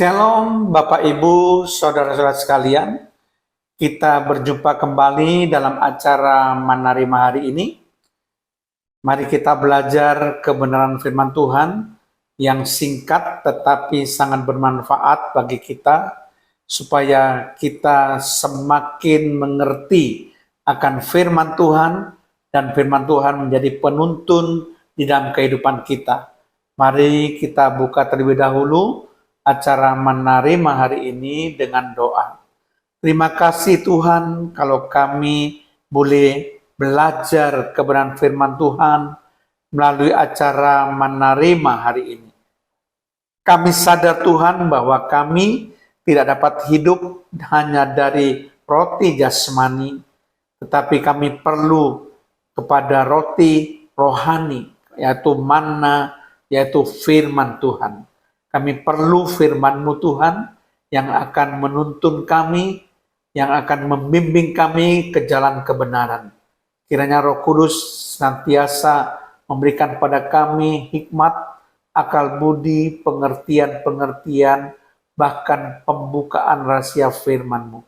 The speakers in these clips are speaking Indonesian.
Shalom Bapak Ibu, Saudara-saudara sekalian. Kita berjumpa kembali dalam acara Manarima hari ini. Mari kita belajar kebenaran firman Tuhan yang singkat tetapi sangat bermanfaat bagi kita, supaya kita semakin mengerti akan firman Tuhan, dan firman Tuhan menjadi penuntun di dalam kehidupan kita. Mari kita buka terlebih dahulu acara Manarima hari ini dengan doa. Terima kasih Tuhan kalau kami boleh belajar kebenaran firman Tuhan melalui acara Manarima hari ini. Kami sadar Tuhan bahwa kami tidak dapat hidup hanya dari roti jasmani, tetapi kami perlu kepada roti rohani, yaitu manna, yaitu firman Tuhan. Kami perlu firman-Mu Tuhan yang akan menuntun kami, yang akan membimbing kami ke jalan kebenaran. Kiranya Roh Kudus senantiasa memberikan pada kami hikmat, akal budi, pengertian-pengertian, bahkan pembukaan rahasia firman-Mu.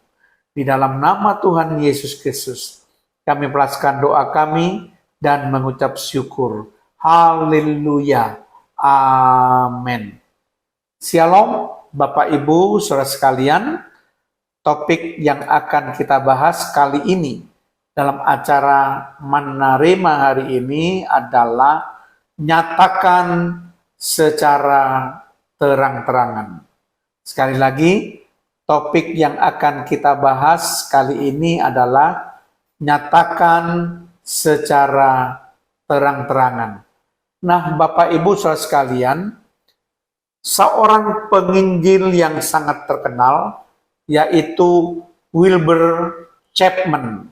Di dalam nama Tuhan Yesus Kristus, kami melepaskan doa kami dan mengucap syukur. Haleluya. Amin. Shalom Bapak Ibu Saudara sekalian. Topik yang akan kita bahas kali ini dalam acara Manarima hari ini adalah nyatakan secara terang-terangan. Sekali lagi, topik yang akan kita bahas kali ini adalah nyatakan secara terang-terangan. Nah, Bapak Ibu Saudara sekalian, seorang penginjil yang sangat terkenal, yaitu Wilbur Chapman,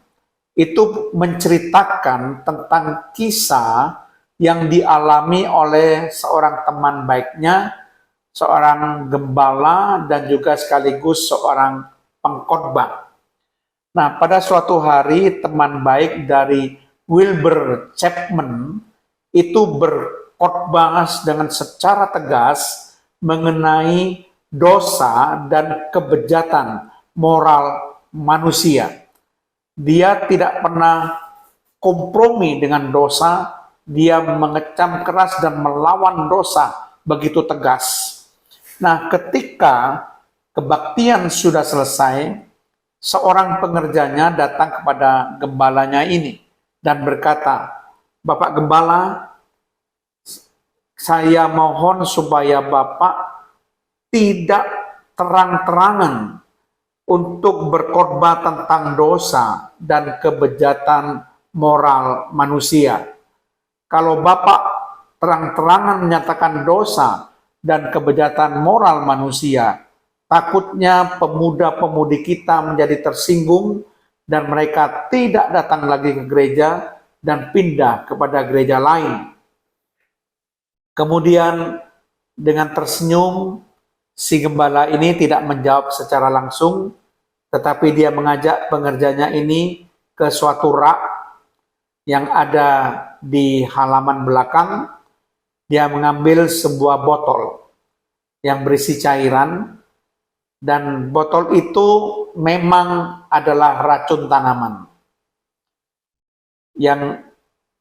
itu menceritakan tentang kisah yang dialami oleh seorang teman baiknya, seorang gembala dan juga sekaligus seorang pengkhotbah. Nah, pada suatu hari teman baik dari Wilbur Chapman itu berkhotbah dengan secara tegas mengenai dosa dan kebejatan moral manusia. Dia tidak pernah kompromi dengan dosa, dia mengecam keras dan melawan dosa begitu tegas. Nah, ketika kebaktian sudah selesai, seorang pengerjanya datang kepada gembalanya ini dan berkata, "Bapak Gembala, saya mohon supaya Bapak tidak terang-terangan untuk berkhotbah tentang dosa dan kebejatan moral manusia. Kalau Bapak terang-terangan menyatakan dosa dan kebejatan moral manusia, takutnya pemuda-pemudi kita menjadi tersinggung dan mereka tidak datang lagi ke gereja dan pindah kepada gereja lain." Kemudian dengan tersenyum, si gembala ini tidak menjawab secara langsung, tetapi dia mengajak pengerjanya ini ke suatu rak yang ada di halaman belakang. Dia mengambil sebuah botol yang berisi cairan, dan botol itu memang adalah racun tanaman yang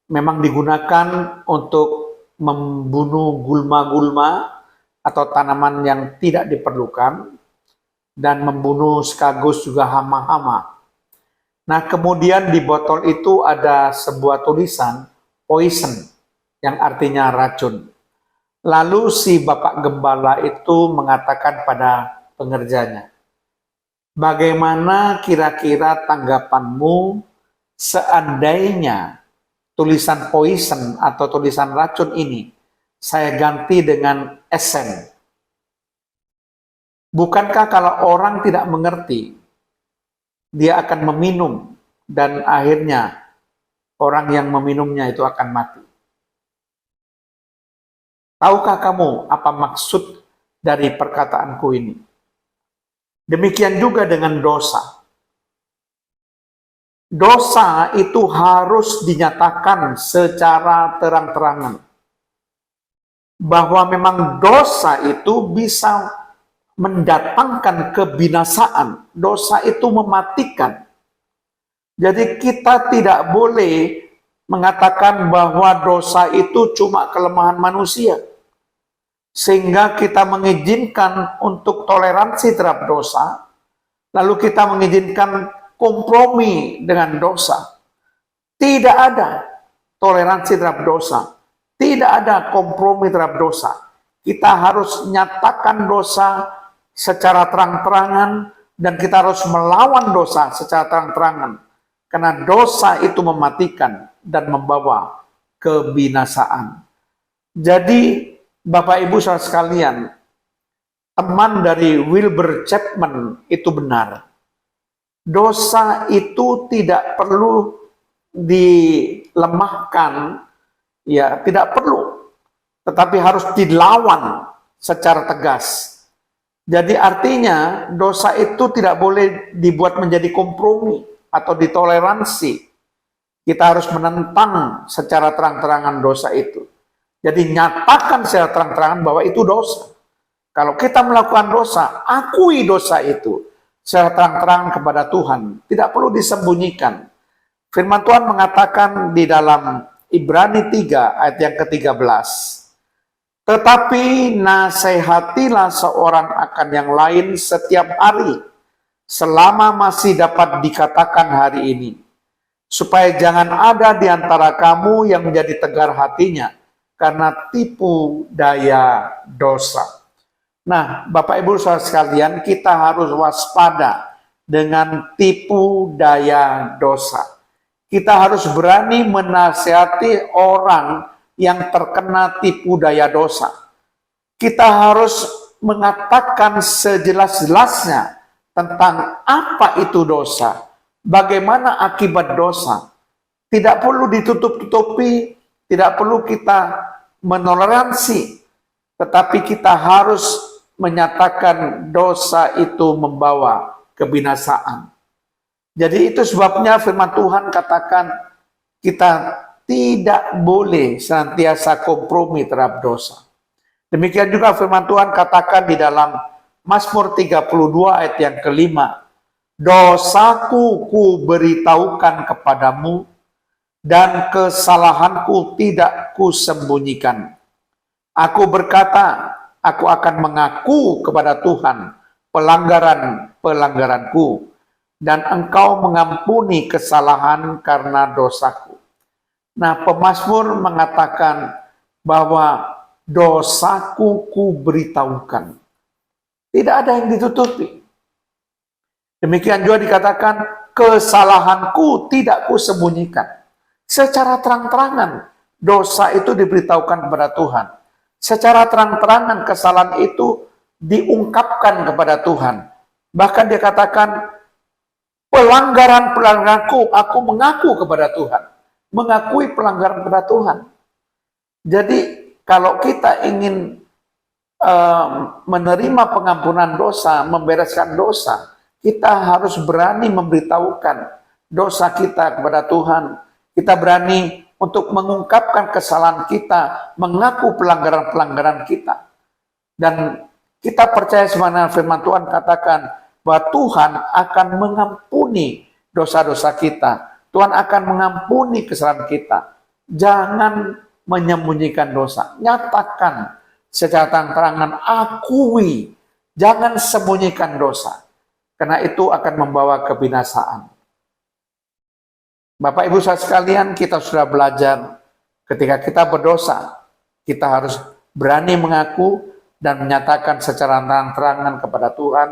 memang digunakan untuk membunuh gulma-gulma atau tanaman yang tidak diperlukan, dan membunuh sekaligus juga hama-hama. Nah, kemudian di botol itu ada sebuah tulisan poison, yang artinya racun. Lalu si Bapak Gembala itu mengatakan pada pengerjanya, "Bagaimana kira-kira tanggapanmu seandainya tulisan poison atau tulisan racun ini saya ganti dengan esen? Bukankah kalau orang tidak mengerti, dia akan meminum dan akhirnya orang yang meminumnya itu akan mati? Tahukah kamu apa maksud dari perkataanku ini? Demikian juga dengan dosa. Dosa itu harus dinyatakan secara terang-terangan. Bahwa memang dosa itu bisa mendatangkan kebinasaan. Dosa itu mematikan. Jadi kita tidak boleh mengatakan bahwa dosa itu cuma kelemahan manusia. Sehingga kita mengizinkan untuk toleransi terhadap dosa, lalu kita mengizinkan kompromi dengan dosa. Tidak ada toleransi terhadap dosa. Tidak ada kompromi terhadap dosa. Kita harus nyatakan dosa secara terang-terangan dan kita harus melawan dosa secara terang-terangan. Karena dosa itu mematikan dan membawa kebinasaan. Jadi Bapak Ibu saudara sekalian, teman dari Wilbur Chapman itu benar. Dosa itu tidak perlu dilemahkan, ya tidak perlu, tetapi harus dilawan secara tegas. Jadi artinya dosa itu tidak boleh dibuat menjadi kompromi atau ditoleransi. Kita harus menentang secara terang-terangan dosa itu. Jadi nyatakan secara terang-terangan bahwa itu dosa. Kalau kita melakukan dosa, akui dosa itu secara terang-terangan kepada Tuhan. Tidak perlu disembunyikan. Firman Tuhan mengatakan di dalam Ibrani 3 ayat yang ke-13. Tetapi nasihatilah seorang akan yang lain setiap hari, selama masih dapat dikatakan hari ini. Supaya jangan ada di antara kamu yang menjadi tegar hatinya, karena tipu daya dosa. Nah, Bapak Ibu saudara sekalian, kita harus waspada dengan tipu daya dosa. Kita harus berani menasihati orang yang terkena tipu daya dosa. Kita harus mengatakan sejelas-jelasnya tentang apa itu dosa, bagaimana akibat dosa. Tidak perlu ditutup-tutupi, tidak perlu kita menoleransi, tetapi kita harus menyatakan dosa itu membawa kebinasaan. Jadi itu sebabnya firman Tuhan katakan kita tidak boleh senantiasa kompromi terhadap dosa. Demikian juga firman Tuhan katakan di dalam Mazmur 32 ayat yang kelima. Dosaku ku beritahukan kepadamu dan kesalahanku tidak ku sembunyikan. Aku berkata, aku akan mengaku kepada Tuhan pelanggaran-pelanggaranku, dan engkau mengampuni kesalahan karena dosaku. Nah, pemazmur mengatakan bahwa dosaku ku beritahukan. Tidak ada yang ditutupi. Demikian juga dikatakan kesalahanku tidak ku sembunyikan. Secara terang-terangan dosa itu diberitahukan kepada Tuhan. Secara terang-terangan kesalahan itu diungkapkan kepada Tuhan. Bahkan dia katakan pelanggaran-pelanggaranku aku mengaku kepada Tuhan. Mengakui pelanggaran kepada Tuhan. Jadi kalau kita ingin menerima pengampunan dosa, membereskan dosa, kita harus berani memberitahukan dosa kita kepada Tuhan. Kita berani untuk mengungkapkan kesalahan kita, mengaku pelanggaran-pelanggaran kita. Dan kita percaya sebagaimana firman Tuhan katakan bahwa Tuhan akan mengampuni dosa-dosa kita. Tuhan akan mengampuni kesalahan kita. Jangan menyembunyikan dosa. Nyatakan secara terang-terangan, akui. Jangan sembunyikan dosa. Karena itu akan membawa kebinasaan. Bapak Ibu saudara sekalian, kita sudah belajar ketika kita berdosa, kita harus berani mengaku dan menyatakan secara terang-terangan kepada Tuhan,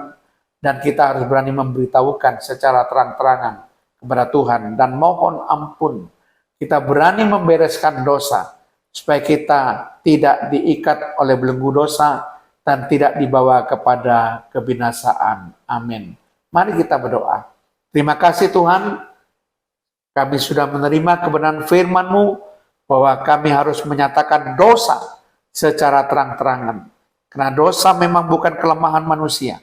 dan kita harus berani memberitahukan secara terang-terangan kepada Tuhan dan mohon ampun. Kita berani membereskan dosa supaya kita tidak diikat oleh belenggu dosa dan tidak dibawa kepada kebinasaan. Amin. Mari kita berdoa. Terima kasih Tuhan, kami sudah menerima kebenaran firman-Mu bahwa kami harus menyatakan dosa secara terang-terangan. Karena dosa memang bukan kelemahan manusia,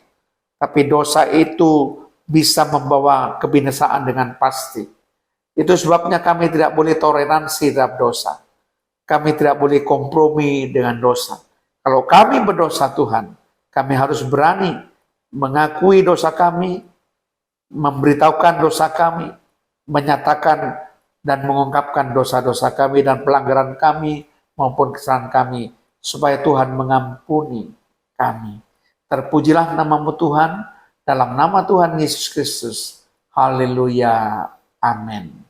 tapi dosa itu bisa membawa kebinasaan dengan pasti. Itu sebabnya kami tidak boleh toleransi terhadap dosa. Kami tidak boleh kompromi dengan dosa. Kalau kami berdosa Tuhan, Kami harus berani mengakui dosa kami, memberitahukan dosa kami, menyatakan dan mengungkapkan dosa-dosa kami dan pelanggaran kami maupun kesalahan kami, supaya Tuhan mengampuni kami. Terpujilah namamu Tuhan, dalam nama Tuhan Yesus Kristus. Haleluya. Amin.